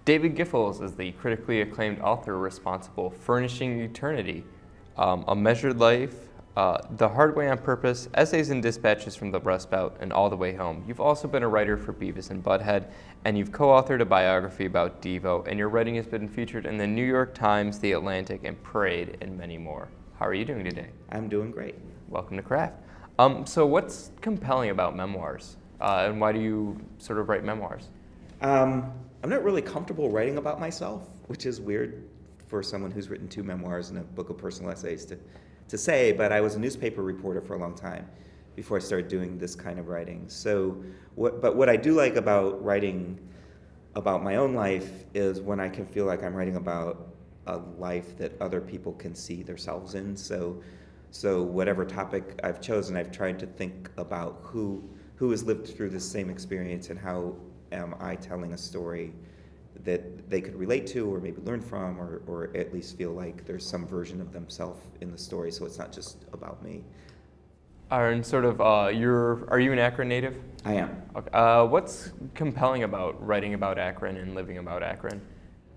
David Giffels is the critically acclaimed author responsible for Furnishing Eternity, A Measured Life, The Hard Way on Purpose, Essays and Dispatches from the Rust Belt, and All the Way Home. You've also been a writer for Beavis and Butthead, and you've co-authored a biography about Devo, and your writing has been featured in the New York Times, The Atlantic, and Parade, and many more. How are you doing today? I'm doing great. Welcome to Craft. So what's compelling about memoirs, and why do you sort of write memoirs? I'm not really comfortable writing about myself, which is weird for someone who's written 2 memoirs and a book of personal essays to say, but I was a newspaper reporter for a long time before I started doing this kind of writing. But what I do like about writing about my own life is when I can feel like I'm writing about a life that other people can see themselves in. So whatever topic I've chosen, I've tried to think about who has lived through the same experience and how am I telling a story that they could relate to or maybe learn from or at least feel like there's some version of themselves in the story, so it's not just about me. And sort of, are you an Akron native? I am. Okay. What's compelling about writing about Akron and living about Akron?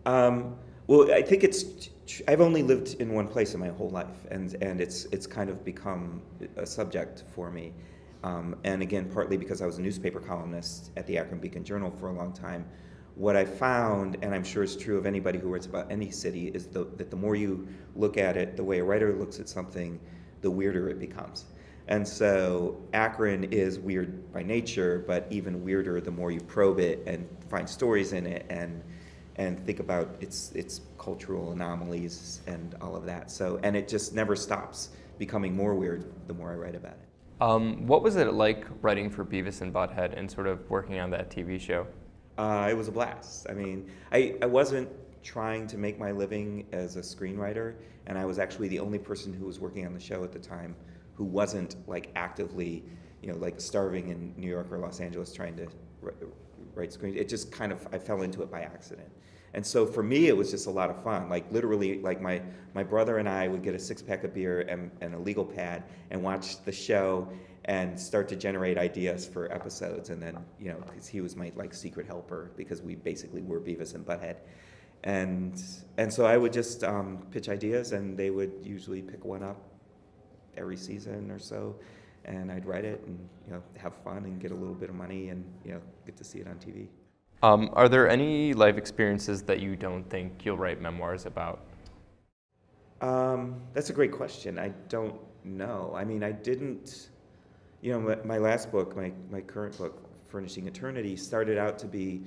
Well, I think I've only lived in one place in my whole life, and it's kind of become a subject for me. And again, partly because I was a newspaper columnist at the Akron Beacon Journal for a long time. What I found, and I'm sure it's true of anybody who writes about any city, is that the more you look at it, the way a writer looks at something, the weirder it becomes. And so Akron is weird by nature, but even weirder the more you probe it and find stories in it and think about its cultural anomalies and all of that. And it just never stops becoming more weird the more I write about it. What was it like writing for Beavis and Butthead and sort of working on that TV show? It was a blast. I mean, I wasn't trying to make my living as a screenwriter, and I was actually the only person who was working on the show at the time who wasn't like actively, like starving in New York or Los Angeles trying to write screens. It just kind of, I fell into it by accident. And so for me, it was just a lot of fun. Like literally, like my brother and I would get a 6-pack of beer and a legal pad and watch the show and start to generate ideas for episodes. And then, because he was my like secret helper because we basically were Beavis and Butthead. And so I would just pitch ideas and they would usually pick one up every season or so. And I'd write it and, have fun and get a little bit of money and, get to see it on TV. Are there any life experiences that you don't think you'll write memoirs about? That's a great question. I don't know. I mean, I didn't, my last book, my current book, Furnishing Eternity, started out to be,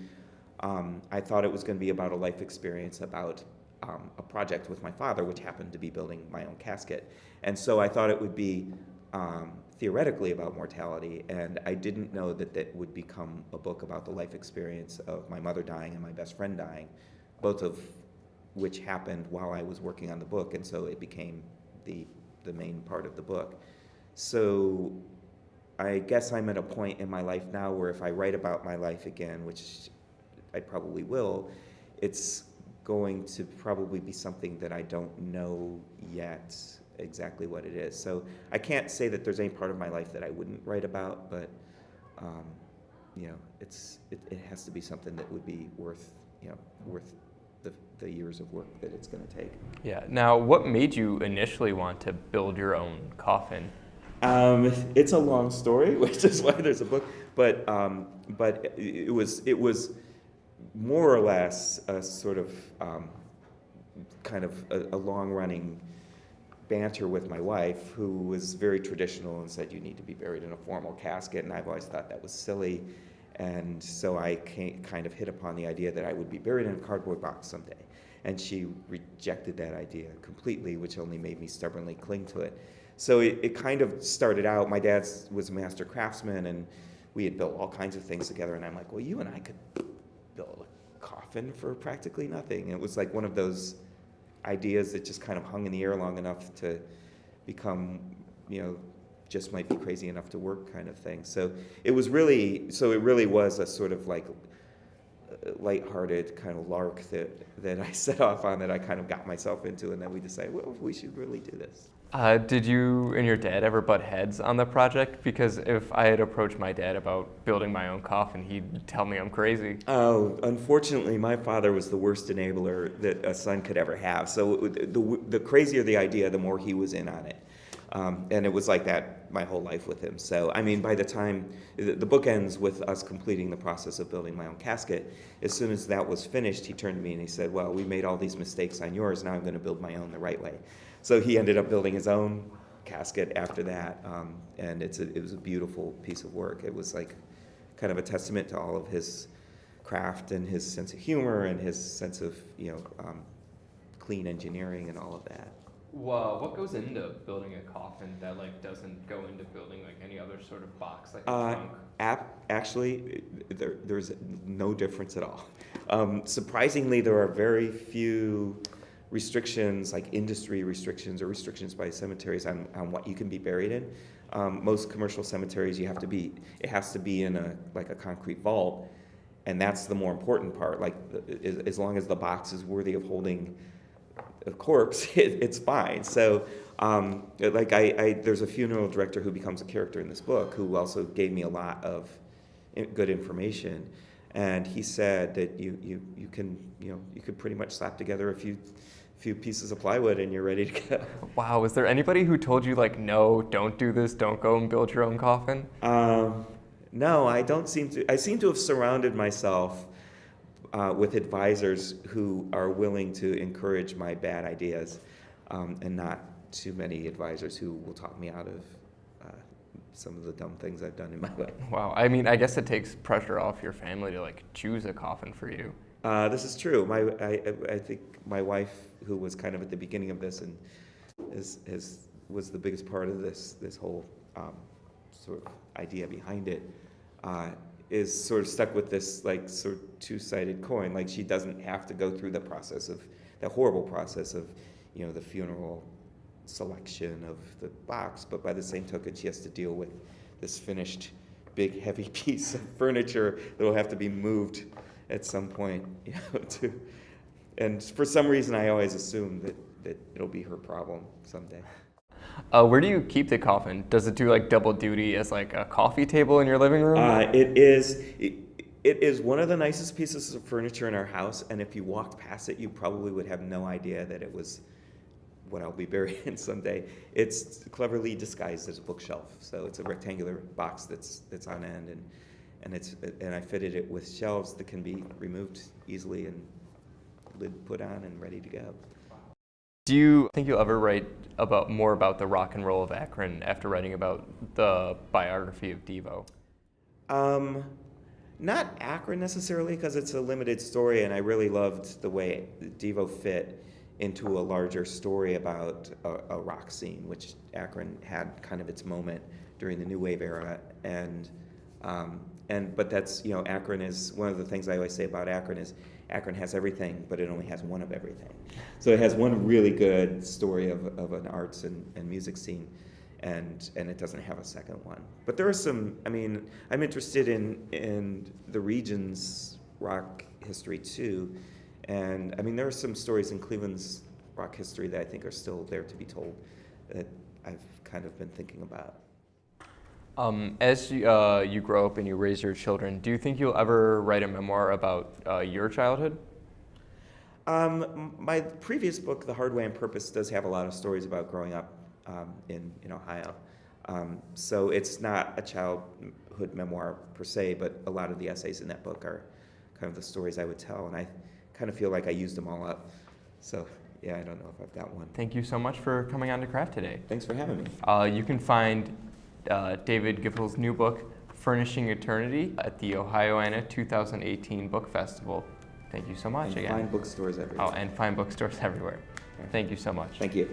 I thought it was going to be about a life experience about a project with my father, which happened to be building my own casket. And so I thought it would be theoretically about mortality, and I didn't know that that would become a book about the life experience of my mother dying and my best friend dying, both of which happened while I was working on the book, and so it became the main part of the book. So I guess I'm at a point in my life now where if I write about my life again, which I probably will, it's going to probably be something that I don't know yet exactly what it is. So I can't say that there's any part of my life that I wouldn't write about, but it has to be something that would be worth the years of work that it's going to take. Yeah. Now, what made you initially want to build your own coffin? It's a long story, which is why there's a book. But it was more or less a sort of kind of a long-running banter with my wife, who was very traditional and said you need to be buried in a formal casket, and I've always thought that was silly. And so I kind of hit upon the idea that I would be buried in a cardboard box someday. And she rejected that idea completely, which only made me stubbornly cling to it. So it kind of started out, my dad was a master craftsman, and we had built all kinds of things together, and I'm like, well, you and I could build a coffin for practically nothing. And it was like one of those ideas that just kind of hung in the air long enough to become, just might be crazy enough to work kind of thing. So it really was a sort of like lighthearted kind of lark that I set off on, that I kind of got myself into, and then we decided, well, we should really do this. Did you and your dad ever butt heads on the project? Because if I had approached my dad about building my own coffin, he'd tell me I'm crazy. Oh, unfortunately, my father was the worst enabler that a son could ever have. So the crazier the idea, the more he was in on it. And it was like that my whole life with him. So, I mean, by the time the book ends with us completing the process of building my own casket, as soon as that was finished, he turned to me and he said, well, we made all these mistakes on yours, now I'm going to build my own the right way. So he ended up building his own casket after that, and it was a beautiful piece of work. It was like kind of a testament to all of his craft and his sense of humor and his sense of clean engineering and all of that. Well, what goes into building a coffin that like doesn't go into building like any other sort of box, like a trunk? Actually, there's no difference at all. Surprisingly, there are very few restrictions, like industry restrictions or restrictions by cemeteries on what you can be buried in. Most commercial cemeteries, it has to be in a concrete vault, and that's the more important part. Like, as long as the box is worthy of holding a corpse, it's fine. So, there's a funeral director who becomes a character in this book who also gave me a lot of good information, and he said that you could pretty much slap together a few pieces of plywood and you're ready to go. Wow, was there anybody who told you like, no, don't do this, don't go and build your own coffin? No, I seem to have surrounded myself with advisors who are willing to encourage my bad ideas, and not too many advisors who will talk me out of some of the dumb things I've done in my life. Wow, I mean, I guess it takes pressure off your family to like choose a coffin for you. This is true. I think my wife, who was kind of at the beginning of this and was the biggest part of this whole sort of idea behind it, is sort of stuck with this like sort of two-sided coin. Like, she doesn't have to go through the horrible process of, the funeral selection of the box, but by the same token, she has to deal with this finished, big, heavy piece of furniture that will have to be moved at some point, and for some reason, I always assume that it'll be her problem someday. Where do you keep the coffin? Does it do like double duty as like a coffee table in your living room? It is one of the nicest pieces of furniture in our house, and if you walked past it, you probably would have no idea that it was what I'll be buried in someday. It's cleverly disguised as a bookshelf, so it's a rectangular box that's on end, and I fitted it with shelves that can be removed easily and lid put on and ready to go. Do you think you'll ever write more about the rock and roll of Akron after writing about the biography of Devo? Not Akron necessarily, because it's a limited story, and I really loved the way Devo fit into a larger story about a rock scene, which Akron had kind of its moment during the New Wave era, but that's, Akron is, one of the things I always say about Akron is Akron has everything, but it only has one of everything. So it has one really good story of an arts and music scene, and it doesn't have a second one. But there are some, I'm interested in the region's rock history too, and there are some stories in Cleveland's rock history that I think are still there to be told that I've kind of been thinking about. As you grow up and you raise your children, do you think you'll ever write a memoir about your childhood? My previous book, The Hard Way on Purpose, does have a lot of stories about growing up in Ohio. So it's not a childhood memoir per se, but a lot of the essays in that book are kind of the stories I would tell, and I kind of feel like I used them all up. So yeah, I don't know if I've got one. Thank you so much for coming on to Craft today. Thanks for having me. You can find David Giffels' new book, Furnishing Eternity, at the Ohioana 2018 Book Festival. Thank you so much again. Find bookstores everywhere. Oh, and find bookstores everywhere. Okay. Thank you so much. Thank you.